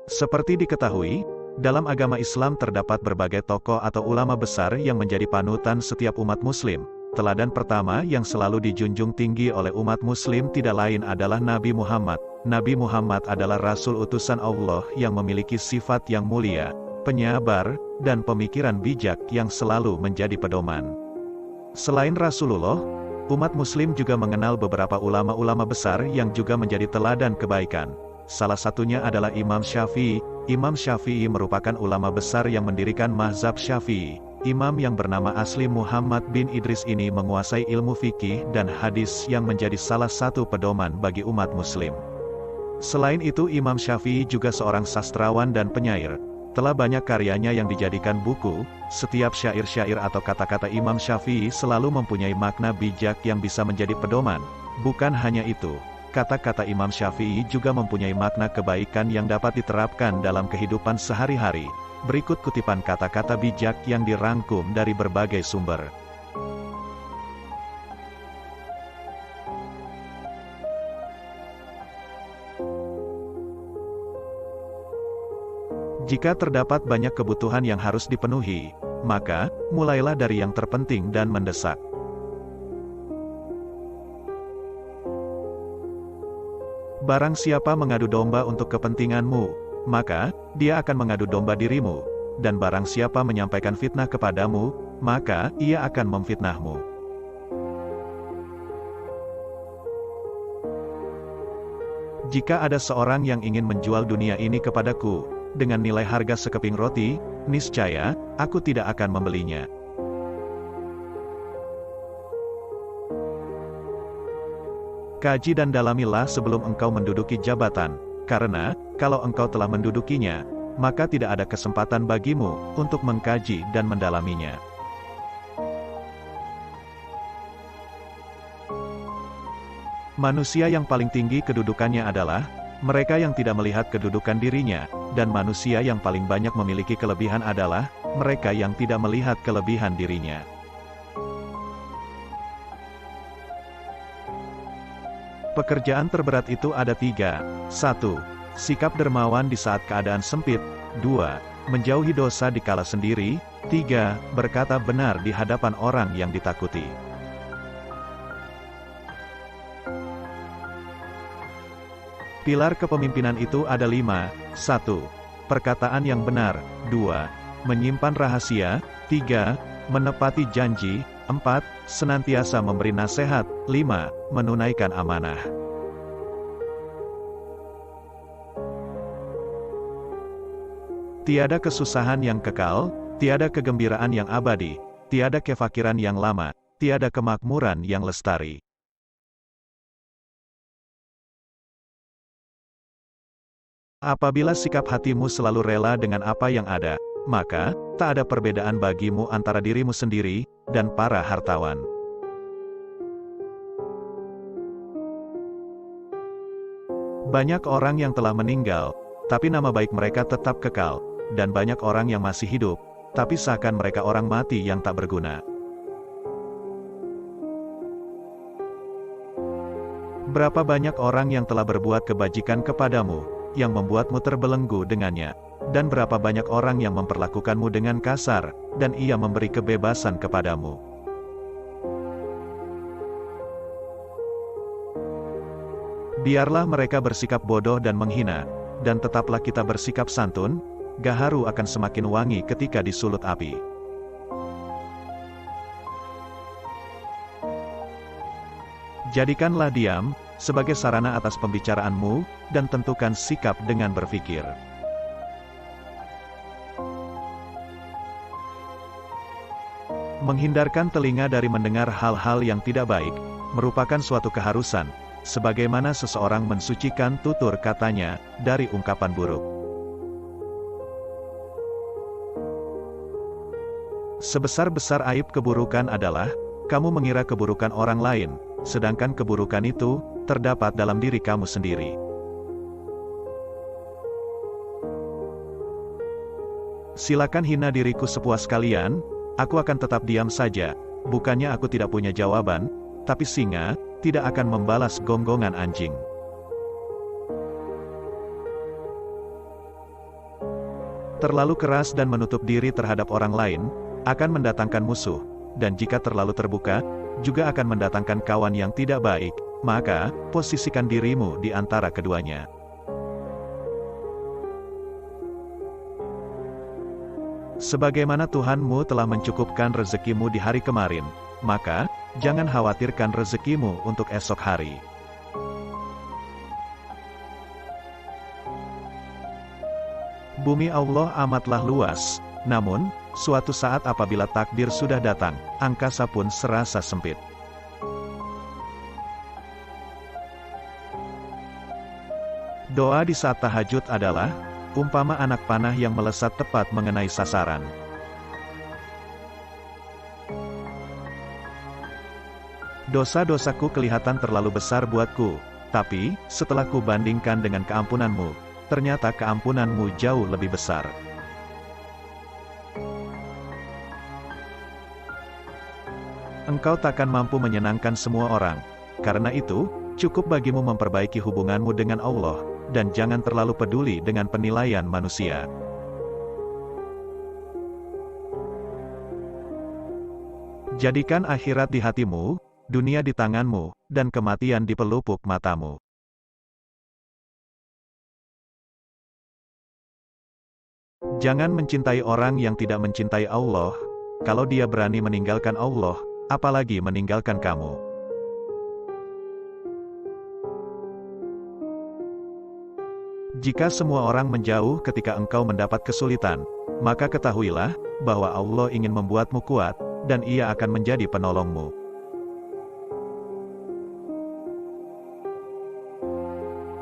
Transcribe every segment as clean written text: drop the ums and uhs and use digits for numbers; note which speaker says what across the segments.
Speaker 1: Seperti diketahui, dalam agama Islam terdapat berbagai tokoh atau ulama besar yang menjadi panutan setiap umat muslim. Teladan pertama yang selalu dijunjung tinggi oleh umat muslim tidak lain adalah Nabi Muhammad. Nabi Muhammad adalah Rasul utusan Allah yang memiliki sifat yang mulia, penyabar, dan pemikiran bijak yang selalu menjadi pedoman. Selain Rasulullah, umat muslim juga mengenal beberapa ulama-ulama besar yang juga menjadi teladan kebaikan. Salah satunya adalah Imam Syafi'i. Imam Syafi'i merupakan ulama besar yang mendirikan mazhab Syafi'i. Imam yang bernama asli Muhammad bin Idris ini menguasai ilmu fikih dan hadis yang menjadi salah satu pedoman bagi umat muslim. Selain itu Imam Syafi'i juga seorang sastrawan dan penyair. Telah banyak karyanya yang dijadikan buku. Setiap syair-syair atau kata-kata Imam Syafi'i selalu mempunyai makna bijak yang bisa menjadi pedoman. Bukan hanya itu, kata-kata Imam Syafi'i juga mempunyai makna kebaikan yang dapat diterapkan dalam kehidupan sehari-hari. Berikut kutipan kata-kata bijak yang dirangkum dari berbagai sumber. Jika terdapat banyak kebutuhan yang harus dipenuhi, maka, mulailah dari yang terpenting dan mendesak. Barang siapa mengadu domba untuk kepentinganmu, maka, dia akan mengadu domba dirimu, dan barang siapa menyampaikan fitnah kepadamu, maka, ia akan memfitnahmu. Jika ada seorang yang ingin menjual dunia ini kepadaku, dengan nilai harga sekeping roti, niscaya, aku tidak akan membelinya. Kaji dan dalamilah sebelum engkau menduduki jabatan, karena, kalau engkau telah mendudukinya, maka tidak ada kesempatan bagimu untuk mengkaji dan mendalaminya. Manusia yang paling tinggi kedudukannya adalah mereka yang tidak melihat kedudukan dirinya, dan manusia yang paling banyak memiliki kelebihan adalah mereka yang tidak melihat kelebihan dirinya. Pekerjaan terberat itu ada 3. 1. Sikap dermawan di saat keadaan sempit. 2. Menjauhi dosa dikala sendiri. 3. Berkata benar di hadapan orang yang ditakuti. Pilar kepemimpinan itu ada 5. 1. Perkataan yang benar. 2. Menyimpan rahasia. 3. Menepati janji. 4. Senantiasa memberi nasihat. 5. Menunaikan amanah. Tiada kesusahan yang kekal, tiada kegembiraan yang abadi, tiada kefakiran yang lama, tiada kemakmuran yang lestari. Apabila sikap hatimu selalu rela dengan apa yang ada, maka, tak ada perbedaan bagimu antara dirimu sendiri, dan para hartawan. Banyak orang yang telah meninggal, tapi nama baik mereka tetap kekal, dan banyak orang yang masih hidup, tapi seakan mereka orang mati yang tak berguna. Berapa banyak orang yang telah berbuat kebajikan kepadamu, yang membuatmu terbelenggu dengannya, dan berapa banyak orang yang memperlakukanmu dengan kasar, dan ia memberi kebebasan kepadamu. Biarlah mereka bersikap bodoh dan menghina, dan tetaplah kita bersikap santun, gaharu akan semakin wangi ketika disulut api. Jadikanlah diam sebagai sarana atas pembicaraanmu, dan tentukan sikap dengan berpikir. Menghindarkan telinga dari mendengar hal-hal yang tidak baik, merupakan suatu keharusan, sebagaimana seseorang mensucikan tutur katanya dari ungkapan buruk. Sebesar-besar aib keburukan adalah, kamu mengira keburukan orang lain, sedangkan keburukan itu terdapat dalam diri kamu sendiri. Silakan hina diriku sepuas kalian, aku akan tetap diam saja, bukannya aku tidak punya jawaban, tapi singa tidak akan membalas gonggongan anjing. Terlalu keras dan menutup diri terhadap orang lain, akan mendatangkan musuh, dan jika terlalu terbuka, juga akan mendatangkan kawan yang tidak baik, maka, posisikan dirimu di antara keduanya. Sebagaimana Tuhanmu telah mencukupkan rezekimu di hari kemarin, maka, jangan khawatirkan rezekimu untuk esok hari. Bumi Allah amatlah luas, namun, suatu saat apabila takdir sudah datang, angkasa pun serasa sempit. Doa di saat tahajud adalah, umpama anak panah yang melesat tepat mengenai sasaran. Dosa-dosaku kelihatan terlalu besar buatku, tapi, setelah ku bandingkan dengan keampunanmu, ternyata keampunanmu jauh lebih besar. Engkau takkan mampu menyenangkan semua orang. Karena itu, cukup bagimu memperbaiki hubunganmu dengan Allah, dan jangan terlalu peduli dengan penilaian manusia. Jadikan akhirat di hatimu, dunia di tanganmu, dan kematian di pelupuk matamu. Jangan mencintai orang yang tidak mencintai Allah. Kalau dia berani meninggalkan Allah, apalagi meninggalkan kamu. Jika semua orang menjauh ketika engkau mendapat kesulitan, maka ketahuilah bahwa Allah ingin membuatmu kuat, dan Ia akan menjadi penolongmu.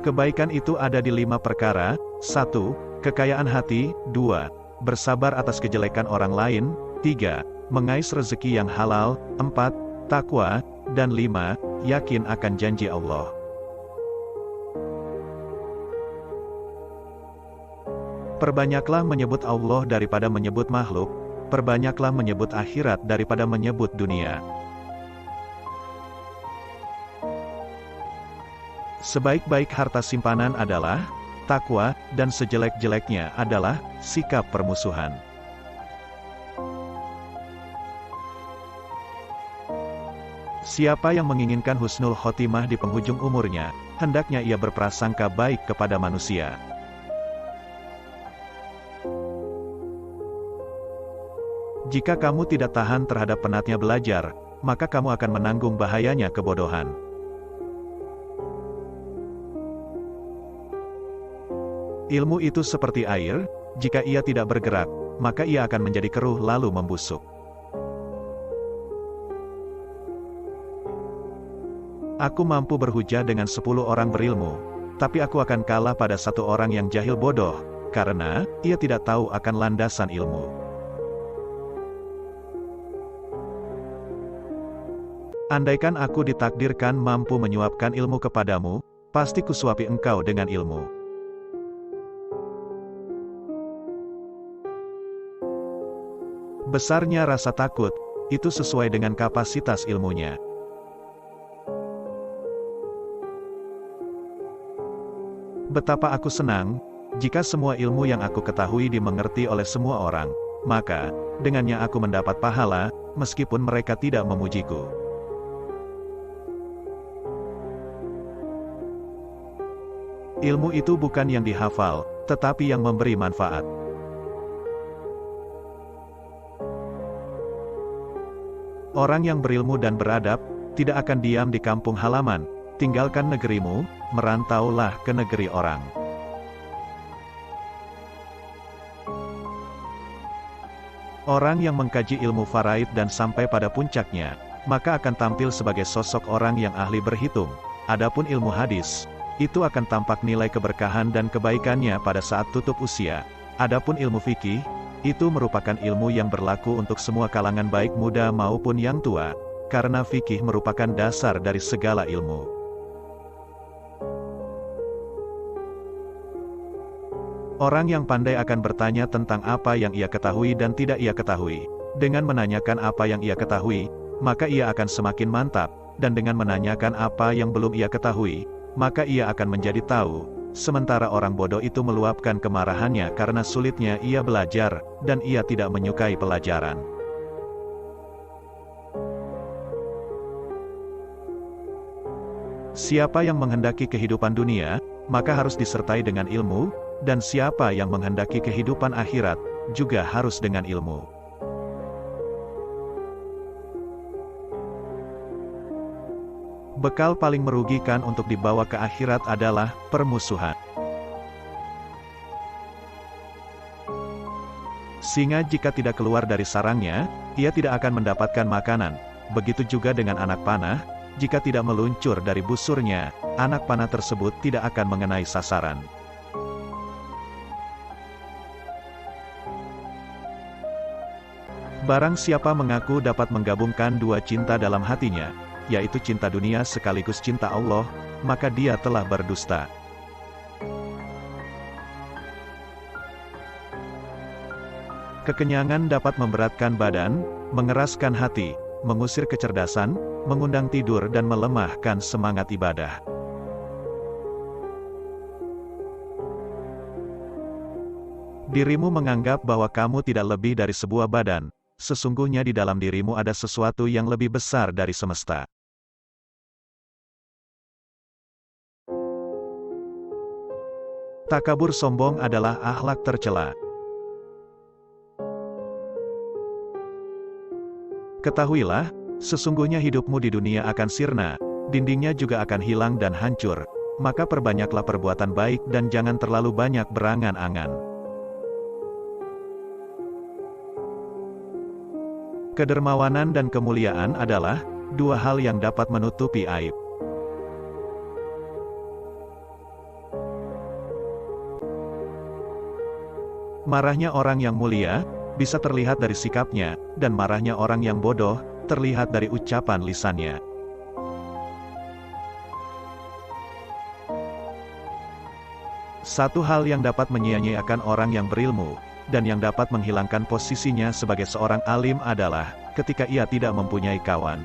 Speaker 1: Kebaikan itu ada di 5 perkara: 1. Kekayaan hati, 2. Bersabar atas kejelekan orang lain, 3. Mengais rezeki yang halal, 4. Takwa, dan 5. Yakin akan janji Allah. Perbanyaklah menyebut Allah daripada menyebut makhluk, perbanyaklah menyebut akhirat daripada menyebut dunia. Sebaik-baik harta simpanan adalah takwa, dan sejelek-jeleknya adalah sikap permusuhan. Siapa yang menginginkan husnul khotimah di penghujung umurnya, hendaknya ia berprasangka baik kepada manusia. Jika kamu tidak tahan terhadap penatnya belajar, maka kamu akan menanggung bahayanya kebodohan. Ilmu itu seperti air, jika ia tidak bergerak, maka ia akan menjadi keruh lalu membusuk. Aku mampu berhujah dengan 10 orang berilmu, tapi aku akan kalah pada 1 orang yang jahil bodoh, karena ia tidak tahu akan landasan ilmu. Andaikan aku ditakdirkan mampu menyuapkan ilmu kepadamu, pasti kusuapi engkau dengan ilmu. Besarnya rasa takut, itu sesuai dengan kapasitas ilmunya. Betapa aku senang, jika semua ilmu yang aku ketahui dimengerti oleh semua orang, maka, dengannya aku mendapat pahala, meskipun mereka tidak memujiku. Ilmu itu bukan yang dihafal, tetapi yang memberi manfaat. Orang yang berilmu dan beradab, tidak akan diam di kampung halaman, tinggalkan negerimu, merantaulah ke negeri orang. Orang yang mengkaji ilmu faraid dan sampai pada puncaknya, maka akan tampil sebagai sosok orang yang ahli berhitung. Adapun ilmu hadis, itu akan tampak nilai keberkahan dan kebaikannya pada saat tutup usia. Adapun ilmu fikih, itu merupakan ilmu yang berlaku untuk semua kalangan baik muda maupun yang tua, karena fikih merupakan dasar dari segala ilmu. Orang yang pandai akan bertanya tentang apa yang ia ketahui dan tidak ia ketahui. Dengan menanyakan apa yang ia ketahui, maka ia akan semakin mantap, dan dengan menanyakan apa yang belum ia ketahui, maka ia akan menjadi tahu, sementara orang bodoh itu meluapkan kemarahannya karena sulitnya ia belajar, dan ia tidak menyukai pelajaran. Siapa yang menghendaki kehidupan dunia, maka harus disertai dengan ilmu, dan siapa yang menghendaki kehidupan akhirat, juga harus dengan ilmu. Bekal paling merugikan untuk dibawa ke akhirat adalah permusuhan. Singa jika tidak keluar dari sarangnya, ia tidak akan mendapatkan makanan. Begitu juga dengan anak panah, jika tidak meluncur dari busurnya, anak panah tersebut tidak akan mengenai sasaran. Barang siapa mengaku dapat menggabungkan dua cinta dalam hatinya, yaitu cinta dunia sekaligus cinta Allah, maka dia telah berdusta. Kekenyangan dapat memberatkan badan, mengeraskan hati, mengusir kecerdasan, mengundang tidur dan melemahkan semangat ibadah. Dirimu menganggap bahwa kamu tidak lebih dari sebuah badan, sesungguhnya di dalam dirimu ada sesuatu yang lebih besar dari semesta. Takabur sombong adalah akhlak tercela. Ketahuilah, sesungguhnya hidupmu di dunia akan sirna, dindingnya juga akan hilang dan hancur, maka perbanyaklah perbuatan baik dan jangan terlalu banyak berangan-angan. Kedermawanan dan kemuliaan adalah dua hal yang dapat menutupi aib. Marahnya orang yang mulia bisa terlihat dari sikapnya, dan marahnya orang yang bodoh terlihat dari ucapan lisannya. Satu hal yang dapat menyia-nyiakan orang yang berilmu, dan yang dapat menghilangkan posisinya sebagai seorang alim adalah ketika ia tidak mempunyai kawan.